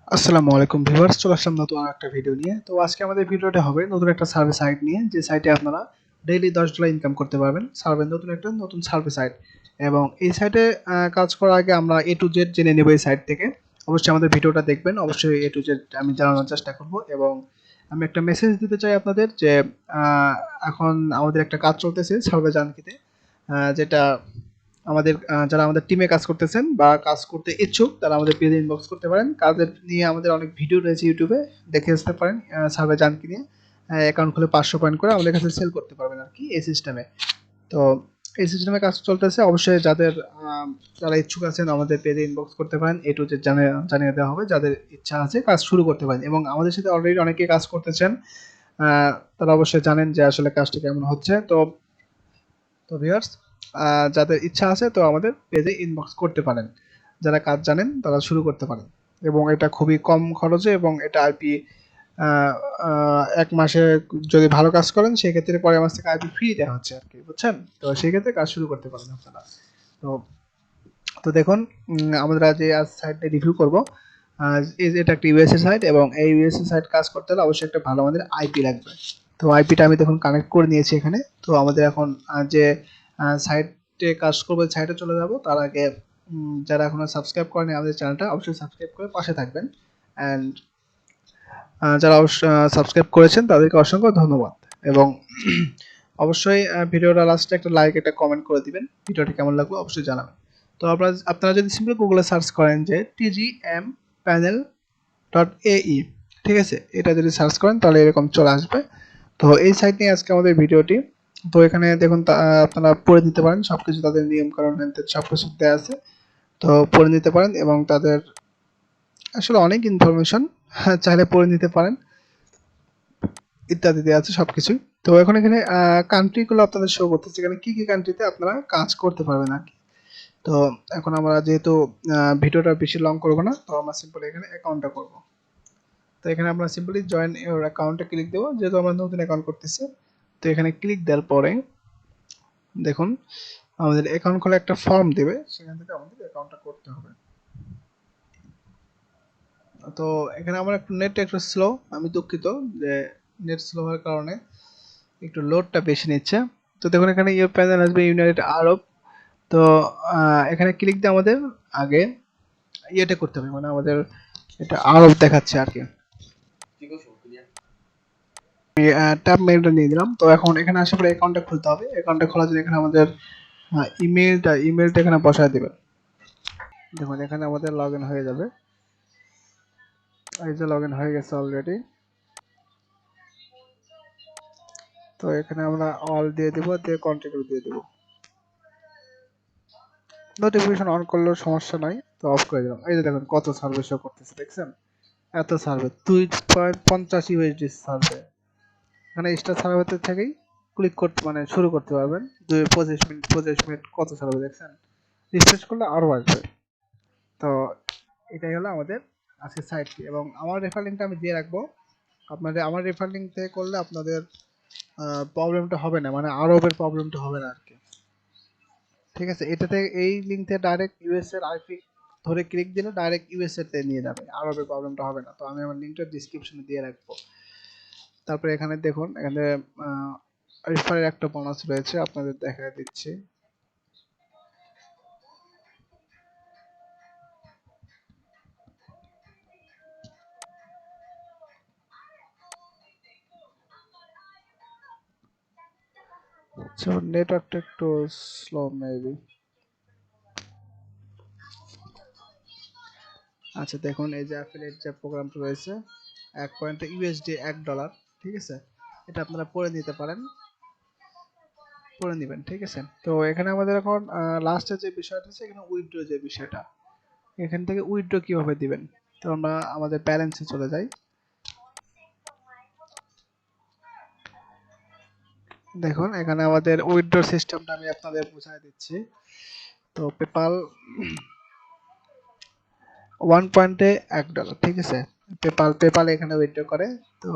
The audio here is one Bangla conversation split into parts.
আসসালামু আলাইকুম ভিউয়ার্স, চলে আসলাম নতুন একটা ভিডিও নিয়ে। তো আজকে আমাদের ভিডিওটা হবে নতুন একটা সার্ভে সাইট নিয়ে, যে সাইটে আপনারা ডেইলি $10 ইনকাম করতে পারবেন। নতুন সার্ভে সাইট, এবং এই সাইটে কাজ করার আগে আমরা এ টু জেড জেনে নেব এই সাইট থেকে। অবশ্যই আমাদের ভিডিওটা দেখবেন, অবশ্যই এ টু জেড আমি জানানোর চেষ্টা করব। এবং আমি একটা মেসেজ দিতে চাই আপনাদের যে এখন আমাদের একটা কাজ চলতেছে সার্ভে জানকিতে, যেটা আমাদের যারা আমাদের টিমে কাজ করতেছেন বা কাজ করতে ইচ্ছুক তারা আমাদের পেজে ইনবক্স করতে পারেন। কাজের নিয়ে আমাদের অনেক ভিডিও রয়েছে ইউটিউবে, দেখে আসতে পারেন। সার্ভে জানকি নিয়ে অ্যাকাউন্ট খুলে 500 পয়েন্ট করে আমাদের কাছে সেল করতে পারবেন আর কি, এই সিস্টেমে। তো এই সিস্টেমে কাজ চলতেছে। অবশ্যই যারা ইচ্ছুক আছেন আমাদের পেজে ইনবক্স করতে পারেন, এ টু জেড জানিয়ে দেওয়া হবে। যাদের ইচ্ছা আছে কাজ শুরু করতে পারেন, এবং আমাদের সাথে অলরেডি অনেকে কাজ করতেছেন। তারা অবশ্যই জানেন যে আসলে কাজটা কেমন হচ্ছে। তো ভিউয়ার্স, যাদের ইচ্ছা আছে তো আমাদের পেজে ইনবক্স করতে পারেন। যারা কাজ জানেন তারা শুরু করতে পারেন, এবং এটা খুবই কম খরচে, এবং এটা আইপি 1 মাসে যদি ভালো কাজ করেন সেক্ষেত্রে পরের মাস থেকে আইপি ফ্রি দেওয়া হচ্ছে আর কি, বুঝছেন? তো সেই ক্ষেত্রে কাজ শুরু করতে পারেন আপনারা। তো তো দেখুন, আমরা যে আজ সাইটটা রিভিউ করব, এটা একটা ইউএসএ সাইট, এবং এই ইউএসএ সাইট কাজ করতে হলে অবশ্যই একটা ভালো আমাদের আইপি লাগবে। তো আইপিটা আমি দেখুন কানেক্ট করে নিয়েছি এখানে। তো আমাদের এখন যে সাইটে কাজ করবে সাইটে চলে যাব, তার আগে যারা এখনো সাবস্ক্রাইব করেনি আমাদের চ্যানেলটা, অবশ্যই সাবস্ক্রাইব করে পাশে থাকবেন। অ্যান্ড যারা সাবস্ক্রাইব করেছেন তাদেরকে অসংখ্য ধন্যবাদ। এবং অবশ্যই ভিডিওটা লাস্টে একটা লাইক, একটা কমেন্ট করে দিবেন। ভিডিওটি কেমন লাগলো অবশ্যই জানাবেন। তো আপনারা যদি সিম্পলি গুগলে সার্চ করেন যে টিজিএম প্যানেল ডট এই, ঠিক আছে, এটা যদি সার্চ করেন তাহলে এরকম চলে আসবে। তো এই সাইট নিয়ে আজকে আমাদের ভিডিওটি। তো এখানে দেখুন আপনারা পড়ে নিতে পারেন সবকিছু, তাদের নিয়ম কানুন সবকিছু দেওয়া আছে। তো পড়ে নিতে পারেন, এবং তাদের আসলে অনেক ইনফরমেশন চাইলে পড়ে নিতে পারেন, ইত্যাদি দেওয়া আছে সবকিছুই। তো এখন এখানে কান্ট্রিগুলো আপনাদের শো করতেছে, এখানে কি কি কান্ট্রিতে আপনারা কাজ করতে পারবেন আর কি। তো এখন আমরা যেহেতু ভিডিওটা বেশি লং করব না, তো আমরা সিম্পলি এখানে অ্যাকাউন্টটা করব। তো এখানে আমরা সিম্পলি জয়েন ইওর অ্যাকাউন্টে ক্লিক দেবো, যেহেতু আমরা নতুন অ্যাকাউন্ট করতেছি। তো এখানে ক্লিক দেওয়ার পরে দেখুন আমাদের অ্যাকাউন্ট খোলা একটা ফর্ম দেবে, সেখান থেকে আমাদের অ্যাকাউন্টটা করতে হবে। তো এখানে আমার নেট একটু স্লো, আমি দুঃখিত যে নেট স্লো হওয়ার কারণে একটু লোডটা বেশি নিচ্ছে। তো দেখুন এখানে ইউর প্যানেল আসবে ইউনাইটেড আরব। তো এখানে ক্লিক দিয়ে আমাদের আগে ইয়েটা করতে হবে, মানে আমাদের এটা আরব দেখাচ্ছে আর কি। আমি ট্যাব মেইলটা নিয়ে দিলাম। তো এখন এখানে আসার পরে অ্যাকাউন্টটা খুলতে হবে। অ্যাকাউন্টটা খোলার জন্য এখানে আমাদের ইমেলটা এখানে বসায় দিবেন। দেখুন এখানে আমাদের লগ ইন হয়ে যাবে। এই যে লগ ইন হয়ে গেছে অলরেডি। তো এখানে আমরা অল দিয়ে দিব, দিয়ে কন্টিনিউ দিয়ে দিব। নোটিফিকেশন অন করলেও সমস্যা নাই, তো অফ করে দিলাম। এই যে দেখুন কত সার্ভে শো করতেছে, দেখছেন? এত সার্ভে, 2.50 ইউএসডি সার্ভে। এখানে স্টার সার্ভেতে থেকেই ক্লিক করতে মানে শুরু করতে পারবেন। 25 মিনিট কত সার্ভে দেখছেন? রিফ্রেশ করলে আরও আসবে। তো এটাই হলো আমাদের আজকের সাইটটি, এবং আমার রেফার লিঙ্কটা আমি দিয়ে রাখবো। আমার রেফার লিঙ্ক থেকে করলে আপনাদের প্রবলেমটা হবে না, মানে আরবের প্রবলেমটা হবে না আর কি। ঠিক আছে, এটাতে এই লিঙ্ক থেকে ডাইরেক্ট ইউএস এর আইপি ধরে ক্লিক দিলে ডাইরেক্ট ইউএসএ তে নিয়ে যাবে, আরবের প্রবলেমটা হবে না। তো আমি আমার লিঙ্কটা ডিসক্রিপশনে দিয়ে রাখবো। তারপরে এখানে দেখুন, এখানে রেফারের একটা বোনাস রয়েছে, আপনাদের দেখা দিচ্ছি। সো নেটওয়ার্কটা একটু স্লো মেবি। আচ্ছা দেখুন, এই যে অ্যাফিলিয়েট যে প্রোগ্রামটা রয়েছে, 1 পয়েন্টে ইউএসডি $1, ঠিক আছে, এটা আপনারা পড়ে নিতে পারেন, পড়ে নেবেন, ঠিক আছে। তো এখানে আমাদের এখন লাস্টে যে বিষয়টা আছে, এখানে উইথড্র যে বিষয়টা, এখান থেকে উইথড্র কিভাবে দিবেন। তো আমরা আমাদের ব্যালেন্সে চলে যাই। দেখুন এখানে আমাদের উইথড্র সিস্টেমটা আমি আপনাদের বুঝাই দিচ্ছি। তো পেপাল 1 পয়েন্টে $1, ঠিক আছে। পেপাল এখানে উইথড্র করে। তো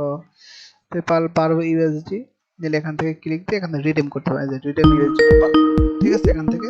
পেপাল পারবো ইউএসডি নিলে এখান থেকে ক্লিক দিয়ে এখানে রিডিম করতে হবে, যে রিডিম ইউএসডি পেপাল, ঠিক আছে। এখান থেকে